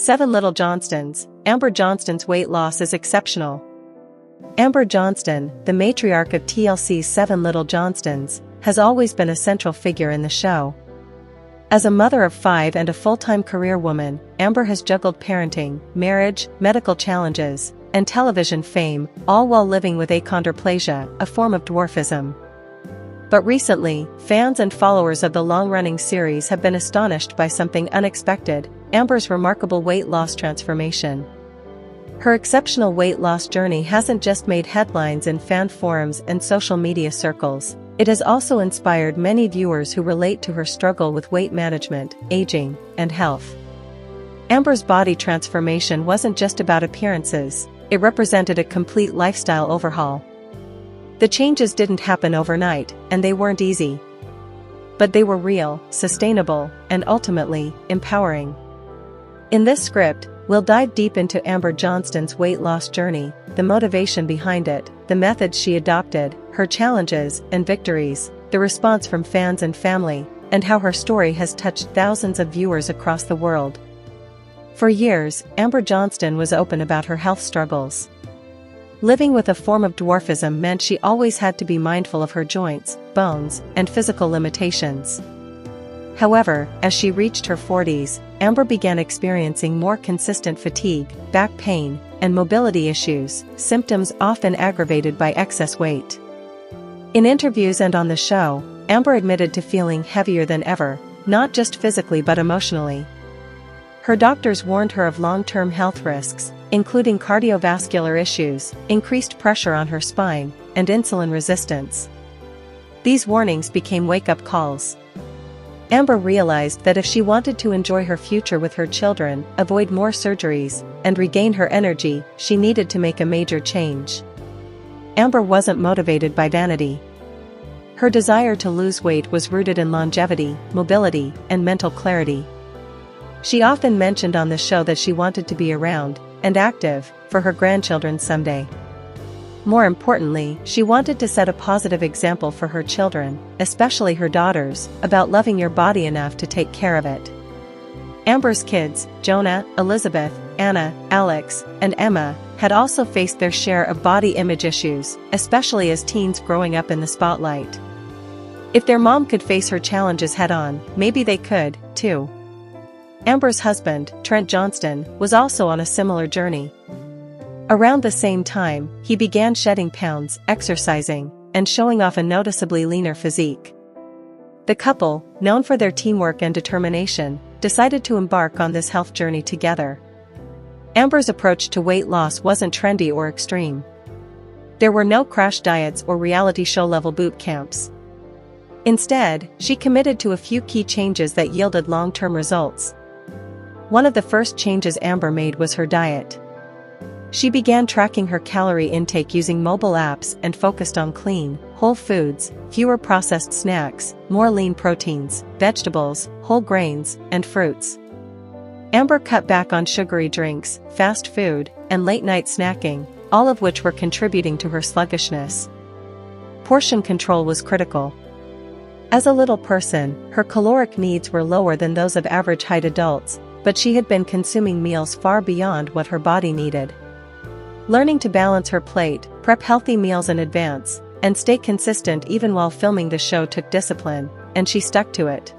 7 Little Johnstons. Amber Johnston's weight loss is exceptional. Amber Johnston, the matriarch of TLC's 7 Little Johnstons, has always been a central figure in the show. As a mother of 5 and a full-time career woman, Amber has juggled parenting, marriage, medical challenges, and television fame, all while living with achondroplasia, a form of dwarfism. But recently, fans and followers of the long-running series have been astonished by something unexpected: Amber's remarkable weight loss transformation. Her exceptional weight loss journey hasn't just made headlines in fan forums and social media circles, it has also inspired many viewers who relate to her struggle with weight management, aging, and health. Amber's body transformation wasn't just about appearances, it represented a complete lifestyle overhaul. The changes didn't happen overnight, and they weren't easy. But they were real, sustainable, and ultimately, empowering. In this script, we'll dive deep into Amber Johnston's weight loss journey, the motivation behind it, the methods she adopted, her challenges and victories, the response from fans and family, and how her story has touched thousands of viewers across the world. For years, Amber Johnston was open about her health struggles. Living with a form of dwarfism meant she always had to be mindful of her joints, bones, and physical limitations. However, as she reached her 40s, Amber began experiencing more consistent fatigue, back pain, and mobility issues, symptoms often aggravated by excess weight. In interviews and on the show, Amber admitted to feeling heavier than ever, not just physically but emotionally. Her doctors warned her of long-term health risks, including cardiovascular issues, increased pressure on her spine, and insulin resistance. These warnings became wake-up calls. Amber realized that if she wanted to enjoy her future with her children, avoid more surgeries, and regain her energy, she needed to make a major change. Amber wasn't motivated by vanity. Her desire to lose weight was rooted in longevity, mobility, and mental clarity. She often mentioned on the show that she wanted to be around, and active, for her grandchildren someday. More importantly, she wanted to set a positive example for her children, especially her daughters, about loving your body enough to take care of it. Amber's kids, Jonah, Elizabeth, Anna, Alex, and Emma, had also faced their share of body image issues, especially as teens growing up in the spotlight. If their mom could face her challenges head-on, maybe they could, too. Amber's husband, Trent Johnston, was also on a similar journey. Around the same time, he began shedding pounds, exercising, and showing off a noticeably leaner physique. The couple, known for their teamwork and determination, decided to embark on this health journey together. Amber's approach to weight loss wasn't trendy or extreme. There were no crash diets or reality show-level boot camps. Instead, she committed to a few key changes that yielded long-term results. One of the first changes Amber made was her diet. She began tracking her calorie intake using mobile apps and focused on clean, whole foods, fewer processed snacks, more lean proteins, vegetables, whole grains, and fruits. Amber cut back on sugary drinks, fast food, and late-night snacking, all of which were contributing to her sluggishness. Portion control was critical. As a little person, her caloric needs were lower than those of average-height adults, but she had been consuming meals far beyond what her body needed. Learning to balance her plate, prep healthy meals in advance, and stay consistent even while filming the show took discipline, and she stuck to it.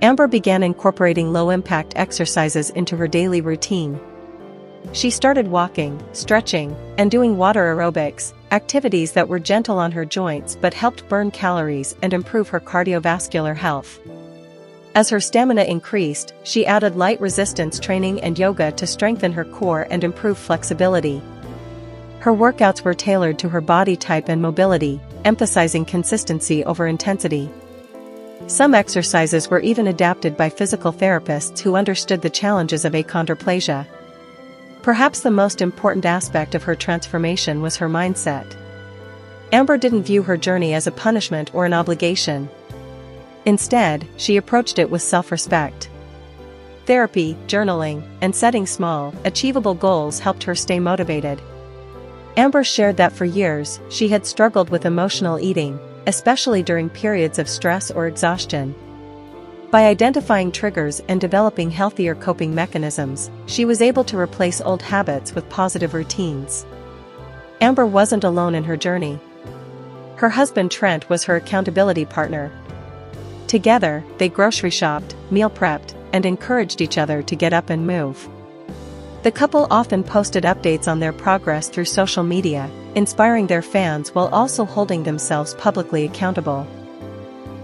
Amber began incorporating low-impact exercises into her daily routine. She started walking, stretching, and doing water aerobics, activities that were gentle on her joints but helped burn calories and improve her cardiovascular health. As her stamina increased, she added light resistance training and yoga to strengthen her core and improve flexibility. Her workouts were tailored to her body type and mobility, emphasizing consistency over intensity. Some exercises were even adapted by physical therapists who understood the challenges of achondroplasia. Perhaps the most important aspect of her transformation was her mindset. Amber didn't view her journey as a punishment or an obligation. Instead, she approached it with self-respect. Therapy, journaling, and setting small, achievable goals helped her stay motivated. Amber shared that for years, she had struggled with emotional eating, especially during periods of stress or exhaustion. By identifying triggers and developing healthier coping mechanisms, she was able to replace old habits with positive routines. Amber wasn't alone in her journey. Her husband Trent was her accountability partner. Together, they grocery shopped, meal prepped, and encouraged each other to get up and move. The couple often posted updates on their progress through social media, inspiring their fans while also holding themselves publicly accountable.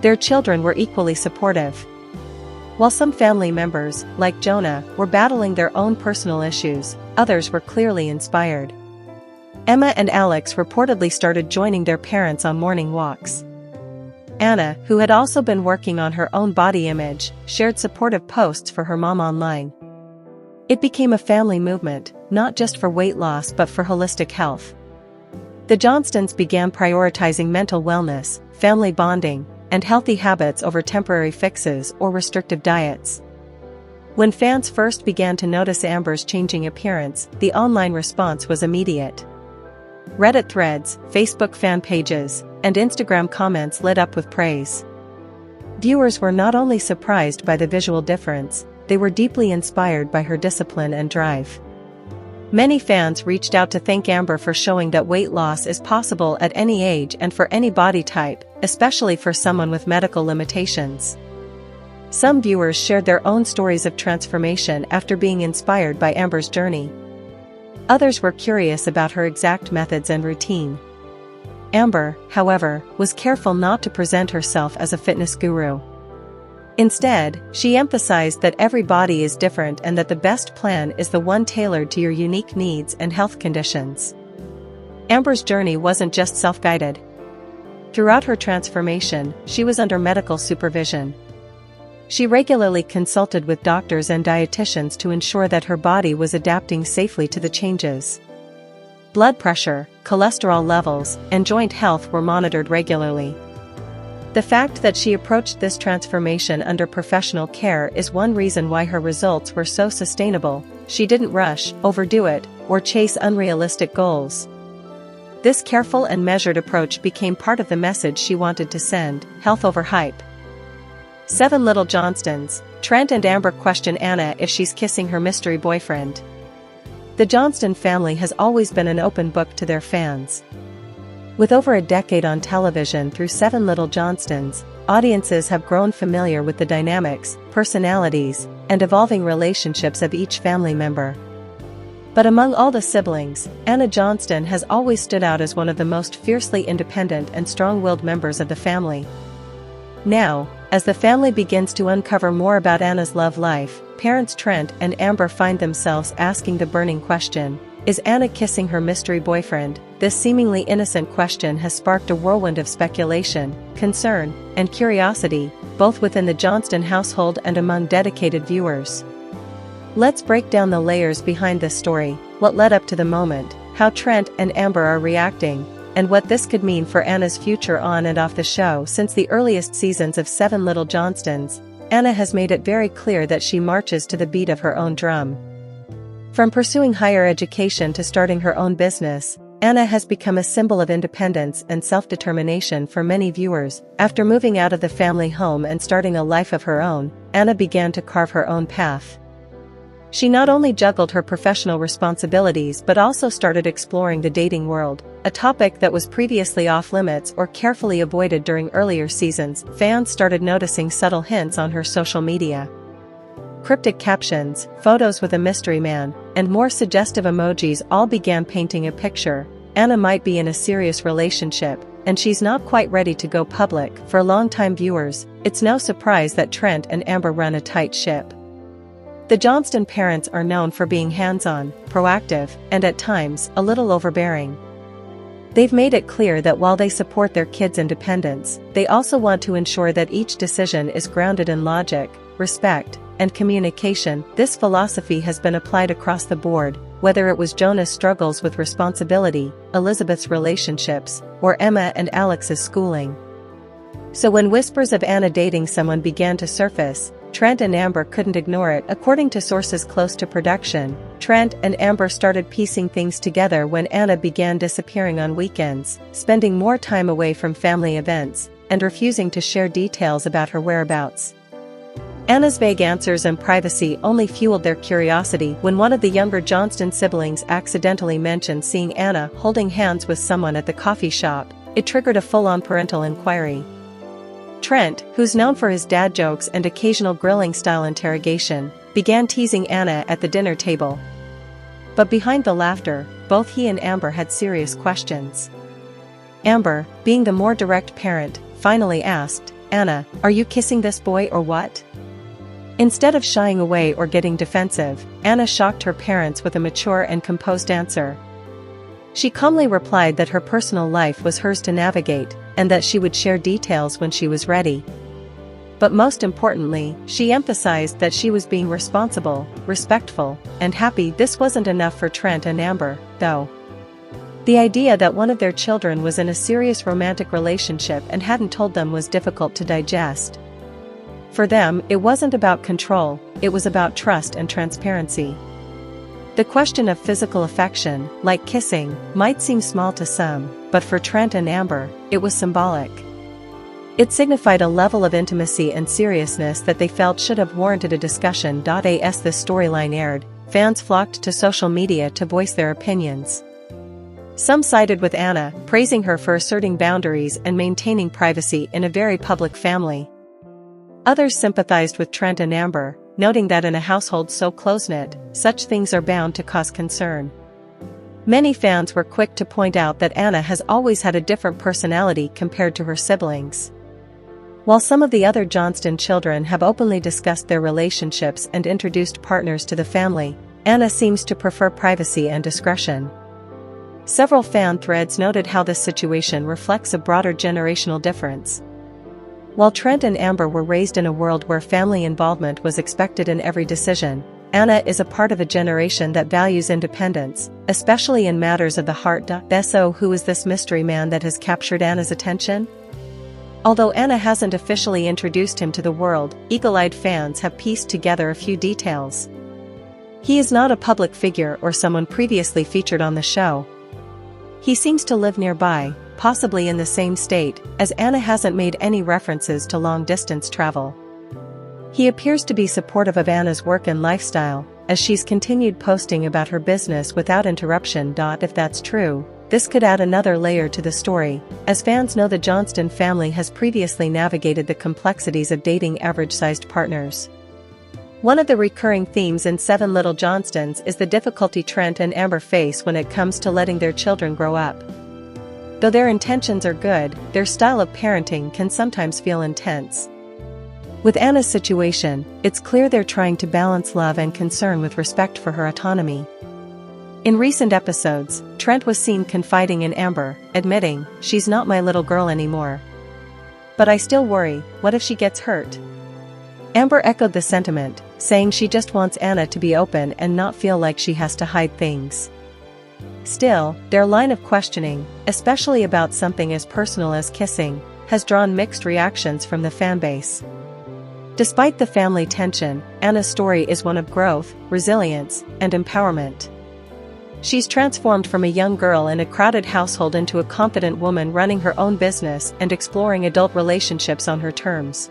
Their children were equally supportive. While some family members, like Jonah, were battling their own personal issues, others were clearly inspired. Emma and Alex reportedly started joining their parents on morning walks. Anna, who had also been working on her own body image, shared supportive posts for her mom online. It became a family movement, not just for weight loss but for holistic health. The Johnstons began prioritizing mental wellness, family bonding, and healthy habits over temporary fixes or restrictive diets. When fans first began to notice Amber's changing appearance, the online response was immediate. Reddit threads, Facebook fan pages, and Instagram comments lit up with praise. Viewers were not only surprised by the visual difference, they were deeply inspired by her discipline and drive. Many fans reached out to thank Amber for showing that weight loss is possible at any age and for any body type, especially for someone with medical limitations. Some viewers shared their own stories of transformation after being inspired by Amber's journey. Others were curious about her exact methods and routine. Amber, however, was careful not to present herself as a fitness guru. Instead, she emphasized that every body is different and that the best plan is the one tailored to your unique needs and health conditions. Amber's journey wasn't just self-guided. Throughout her transformation, she was under medical supervision. She regularly consulted with doctors and dietitians to ensure that her body was adapting safely to the changes. Blood pressure, cholesterol levels, and joint health were monitored regularly. The fact that she approached this transformation under professional care is one reason why her results were so sustainable. She didn't rush, overdo it, or chase unrealistic goals. This careful and measured approach became part of the message she wanted to send: health over hype. 7 Little Johnstons. Trent and Amber question Anna if she's kissing her mystery boyfriend. The Johnston family has always been an open book to their fans. With over a decade on television through 7 Little Johnstons, audiences have grown familiar with the dynamics, personalities, and evolving relationships of each family member. But among all the siblings, Anna Johnston has always stood out as one of the most fiercely independent and strong-willed members of the family. Now, as the family begins to uncover more about Anna's love life, parents Trent and Amber find themselves asking the burning question: is Anna kissing her mystery boyfriend? This seemingly innocent question has sparked a whirlwind of speculation, concern, and curiosity, both within the Johnston household and among dedicated viewers. Let's break down the layers behind this story, what led up to the moment, how Trent and Amber are reacting, and what this could mean for Anna's future on and off the show. Since the earliest seasons of 7 Little Johnstons, Anna has made it very clear that she marches to the beat of her own drum. From pursuing higher education to starting her own business, Anna has become a symbol of independence and self-determination for many viewers. After moving out of the family home and starting a life of her own, Anna began to carve her own path. She not only juggled her professional responsibilities but also started exploring the dating world, a topic that was previously off-limits or carefully avoided during earlier seasons. Fans started noticing subtle hints on her social media. Cryptic captions, photos with a mystery man, and more suggestive emojis all began painting a picture. Anna might be in a serious relationship, and she's not quite ready to go public. For longtime viewers, it's no surprise that Trent and Amber run a tight ship. The Johnston parents are known for being hands-on, proactive, and at times, a little overbearing. They've made it clear that while they support their kids' independence, they also want to ensure that each decision is grounded in logic, respect, and communication. This philosophy has been applied across the board, whether it was Jonah's struggles with responsibility, Elizabeth's relationships, or Emma and Alex's schooling. So when whispers of Anna dating someone began to surface, Trent and Amber couldn't ignore it. According to sources close to production, Trent and Amber started piecing things together when Anna began disappearing on weekends, spending more time away from family events, and refusing to share details about her whereabouts. Anna's vague answers and privacy only fueled their curiosity when one of the younger Johnston siblings accidentally mentioned seeing Anna holding hands with someone at the coffee shop. It triggered a full-on parental inquiry. Trent, who's known for his dad jokes and occasional grilling-style interrogation, began teasing Anna at the dinner table. But behind the laughter, both he and Amber had serious questions. Amber, being the more direct parent, finally asked, "Anna, are you kissing this boy or what?" Instead of shying away or getting defensive, Anna shocked her parents with a mature and composed answer. She calmly replied that her personal life was hers to navigate, and that she would share details when she was ready. But most importantly, she emphasized that she was being responsible, respectful, and happy. This wasn't enough for Trent and Amber, though. The idea that one of their children was in a serious romantic relationship and hadn't told them was difficult to digest. For them, it wasn't about control, it was about trust and transparency. The question of physical affection, like kissing, might seem small to some, but for Trent and Amber, it was symbolic. It signified a level of intimacy and seriousness that they felt should have warranted a discussion. As this storyline aired, fans flocked to social media to voice their opinions. Some sided with Anna, praising her for asserting boundaries and maintaining privacy in a very public family. Others sympathized with Trent and Amber, noting that in a household so close-knit, such things are bound to cause concern. Many fans were quick to point out that Anna has always had a different personality compared to her siblings. While some of the other Johnston children have openly discussed their relationships and introduced partners to the family, Anna seems to prefer privacy and discretion. Several fan threads noted how this situation reflects a broader generational difference. While Trent and Amber were raised in a world where family involvement was expected in every decision, Anna is a part of a generation that values independence, especially in matters of the heart. So who is this mystery man that has captured Anna's attention? Although Anna hasn't officially introduced him to the world, eagle-eyed fans have pieced together a few details. He is not a public figure or someone previously featured on the show. He seems to live nearby, possibly in the same state, as Anna hasn't made any references to long-distance travel. He appears to be supportive of Anna's work and lifestyle, as she's continued posting about her business without interruption. If that's true, this could add another layer to the story, as fans know the Johnston family has previously navigated the complexities of dating average-sized partners. One of the recurring themes in Seven Little Johnstons is the difficulty Trent and Amber face when it comes to letting their children grow up. Though their intentions are good, their style of parenting can sometimes feel intense. With Anna's situation, it's clear they're trying to balance love and concern with respect for her autonomy. In recent episodes, Trent was seen confiding in Amber, admitting, "She's not my little girl anymore. But I still worry, what if she gets hurt?" Amber echoed the sentiment, saying she just wants Anna to be open and not feel like she has to hide things. Still, their line of questioning, especially about something as personal as kissing, has drawn mixed reactions from the fanbase. Despite the family tension, Anna's story is one of growth, resilience, and empowerment. She's transformed from a young girl in a crowded household into a confident woman running her own business and exploring adult relationships on her terms.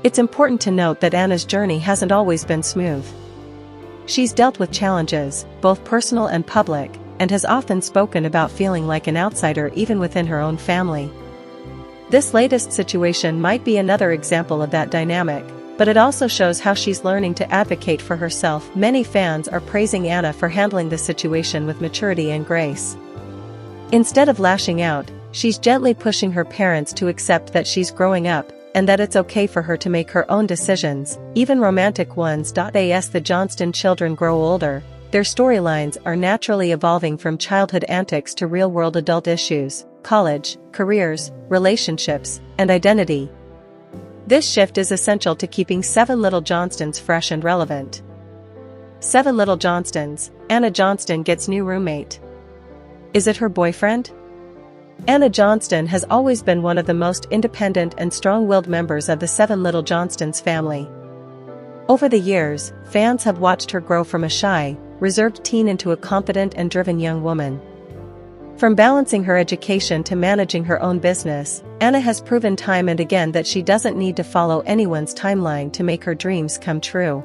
It's important to note that Anna's journey hasn't always been smooth. She's dealt with challenges, both personal and public, and has often spoken about feeling like an outsider even within her own family. This latest situation might be another example of that dynamic, but it also shows how she's learning to advocate for herself. Many fans are praising Anna for handling the situation with maturity and grace. Instead of lashing out, she's gently pushing her parents to accept that she's growing up, and that it's okay for her to make her own decisions, even romantic ones. As the Johnston children grow older, their storylines are naturally evolving from childhood antics to real-world adult issues, college, careers, relationships, and identity. This shift is essential to keeping Seven Little Johnstons fresh and relevant. Seven Little Johnstons, Anna Johnston gets new roommate. Is it her boyfriend? Anna Johnston has always been one of the most independent and strong-willed members of the Seven Little Johnstons family. Over the years, fans have watched her grow from a shy, reserved teen into a confident and driven young woman. From balancing her education to managing her own business, Anna has proven time and again that she doesn't need to follow anyone's timeline to make her dreams come true.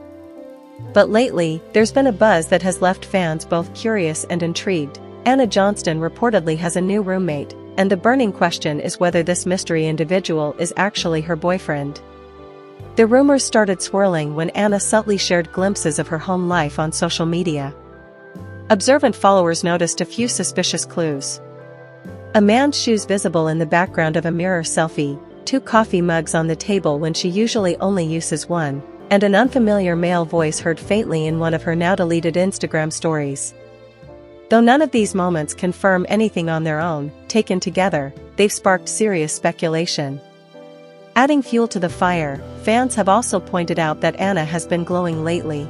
But lately, there's been a buzz that has left fans both curious and intrigued. Anna Johnston reportedly has a new roommate, and the burning question is whether this mystery individual is actually her boyfriend. The rumors started swirling when Anna subtly shared glimpses of her home life on social media. Observant followers noticed a few suspicious clues. A man's shoes visible in the background of a mirror selfie, 2 coffee mugs on the table when she usually only uses one, and an unfamiliar male voice heard faintly in one of her now-deleted Instagram stories. Though none of these moments confirm anything on their own, taken together, they've sparked serious speculation. Adding fuel to the fire, fans have also pointed out that Anna has been glowing lately.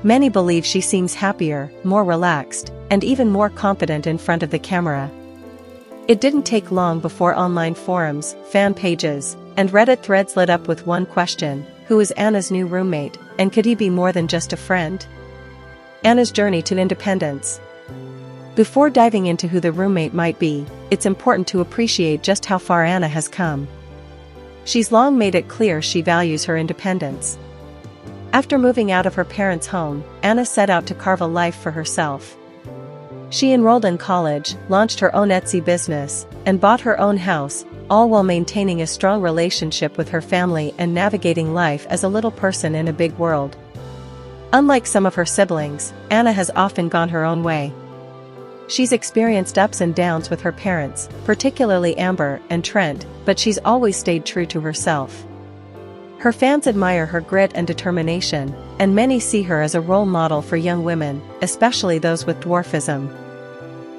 Many believe she seems happier, more relaxed, and even more confident in front of the camera. It didn't take long before online forums, fan pages, and Reddit threads lit up with one question: who is Anna's new roommate, and could he be more than just a friend? Anna's journey to independence. Before diving into who the roommate might be, it's important to appreciate just how far Anna has come. She's long made it clear she values her independence. After moving out of her parents' home, Anna set out to carve a life for herself. She enrolled in college, launched her own Etsy business, and bought her own house, all while maintaining a strong relationship with her family and navigating life as a little person in a big world. Unlike some of her siblings, Anna has often gone her own way. She's experienced ups and downs with her parents, particularly Amber and Trent, but she's always stayed true to herself. Her fans admire her grit and determination, and many see her as a role model for young women, especially those with dwarfism.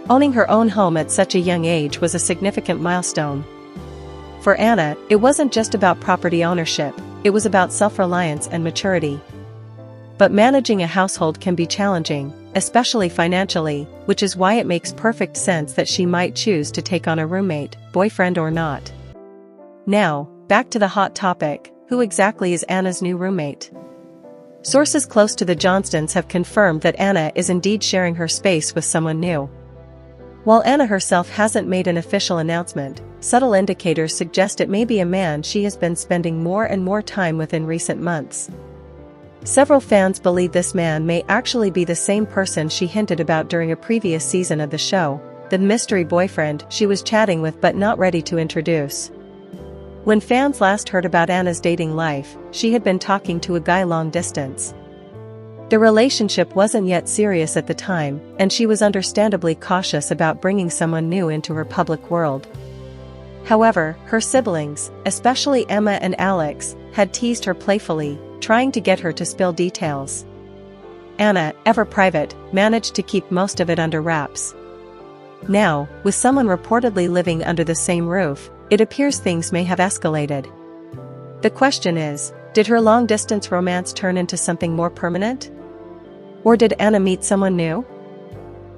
Owning her own home at such a young age was a significant milestone. For Anna, it wasn't just about property ownership, it was about self-reliance and maturity. But managing a household can be challenging, especially financially, which is why it makes perfect sense that she might choose to take on a roommate, boyfriend or not. Now, back to the hot topic: who exactly is Anna's new roommate? Sources close to the Johnstons have confirmed that Anna is indeed sharing her space with someone new. While Anna herself hasn't made an official announcement, subtle indicators suggest it may be a man she has been spending more and more time with in recent months. Several fans believe this man may actually be the same person she hinted about during a previous season of the show, the mystery boyfriend she was chatting with but not ready to introduce. When fans last heard about Anna's dating life, she had been talking to a guy long distance. The relationship wasn't yet serious at the time, and she was understandably cautious about bringing someone new into her public world. However, her siblings, especially Emma and Alex, had teased her playfully, trying to get her to spill details. Anna, ever private, managed to keep most of it under wraps. Now, with someone reportedly living under the same roof, it appears things may have escalated. The question is, did her long-distance romance turn into something more permanent? Or did Anna meet someone new?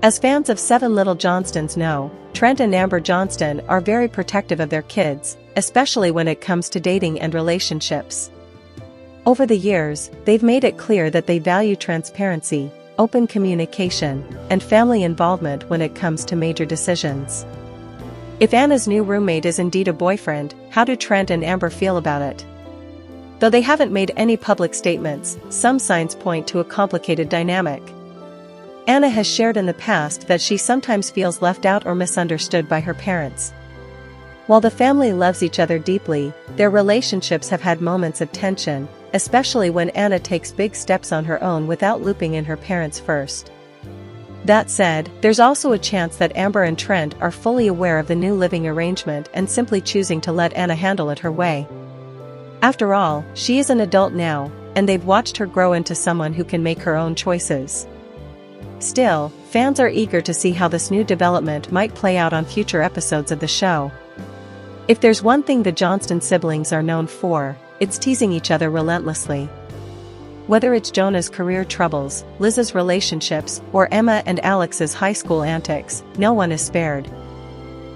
As fans of 7 Little Johnstons know, Trent and Amber Johnston are very protective of their kids, especially when it comes to dating and relationships. Over the years, they've made it clear that they value transparency, open communication, and family involvement when it comes to major decisions. If Anna's new roommate is indeed a boyfriend, how do Trent and Amber feel about it? Though they haven't made any public statements, some signs point to a complicated dynamic. Anna has shared in the past that she sometimes feels left out or misunderstood by her parents. While the family loves each other deeply, their relationships have had moments of tension, especially when Anna takes big steps on her own without looping in her parents first. That said, there's also a chance that Amber and Trent are fully aware of the new living arrangement and simply choosing to let Anna handle it her way. After all, she is an adult now, and they've watched her grow into someone who can make her own choices. Still, fans are eager to see how this new development might play out on future episodes of the show. If there's one thing the Johnston siblings are known for, it's teasing each other relentlessly. Whether it's Jonah's career troubles, Liz's relationships, or Emma and Alex's high school antics, no one is spared.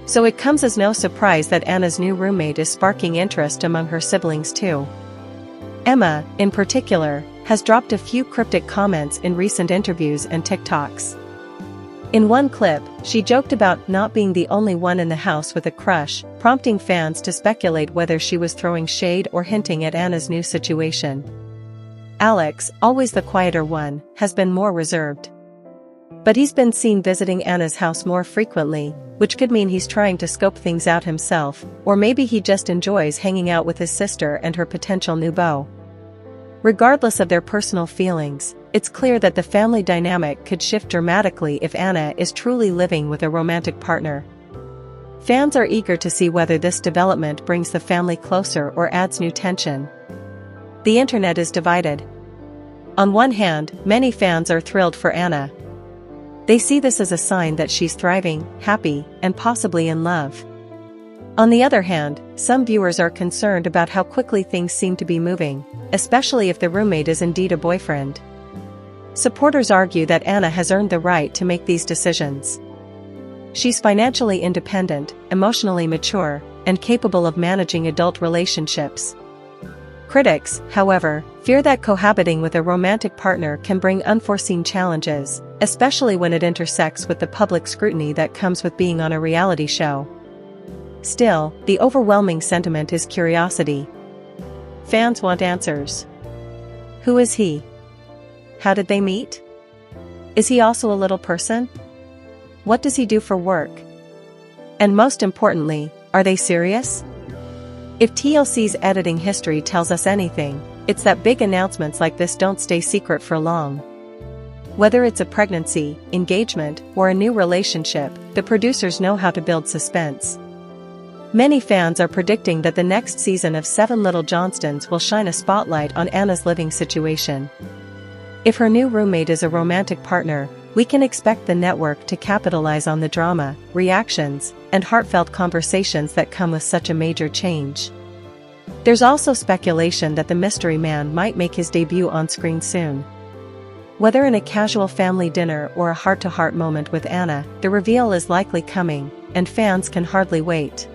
So it comes as no surprise that Anna's new roommate is sparking interest among her siblings too. Emma, in particular, has dropped a few cryptic comments in recent interviews and TikToks. In one clip, she joked about not being the only one in the house with a crush, prompting fans to speculate whether she was throwing shade or hinting at Anna's new situation. Alex, always the quieter one, has been more reserved. But he's been seen visiting Anna's house more frequently, which could mean he's trying to scope things out himself, or maybe he just enjoys hanging out with his sister and her potential new beau. Regardless of their personal feelings, it's clear that the family dynamic could shift dramatically if Anna is truly living with a romantic partner. Fans are eager to see whether this development brings the family closer or adds new tension. The internet is divided. On one hand, many fans are thrilled for Anna. They see this as a sign that she's thriving, happy, and possibly in love. On the other hand, some viewers are concerned about how quickly things seem to be moving, especially if the roommate is indeed a boyfriend. Supporters argue that Anna has earned the right to make these decisions. She's financially independent, emotionally mature, and capable of managing adult relationships. Critics, however, fear that cohabiting with a romantic partner can bring unforeseen challenges, especially when it intersects with the public scrutiny that comes with being on a reality show. Still, the overwhelming sentiment is curiosity. Fans want answers. Who is he? How did they meet? Is he also a little person? What does he do for work? And most importantly, are they serious? If TLC's editing history tells us anything, it's that big announcements like this don't stay secret for long. Whether it's a pregnancy, engagement, or a new relationship, the producers know how to build suspense. Many fans are predicting that the next season of 7 Little Johnstons will shine a spotlight on Anna's living situation. If her new roommate is a romantic partner, we can expect the network to capitalize on the drama, reactions, and heartfelt conversations that come with such a major change. There's also speculation that the mystery man might make his debut on screen soon. Whether in a casual family dinner or a heart-to-heart moment with Anna, the reveal is likely coming, and fans can hardly wait.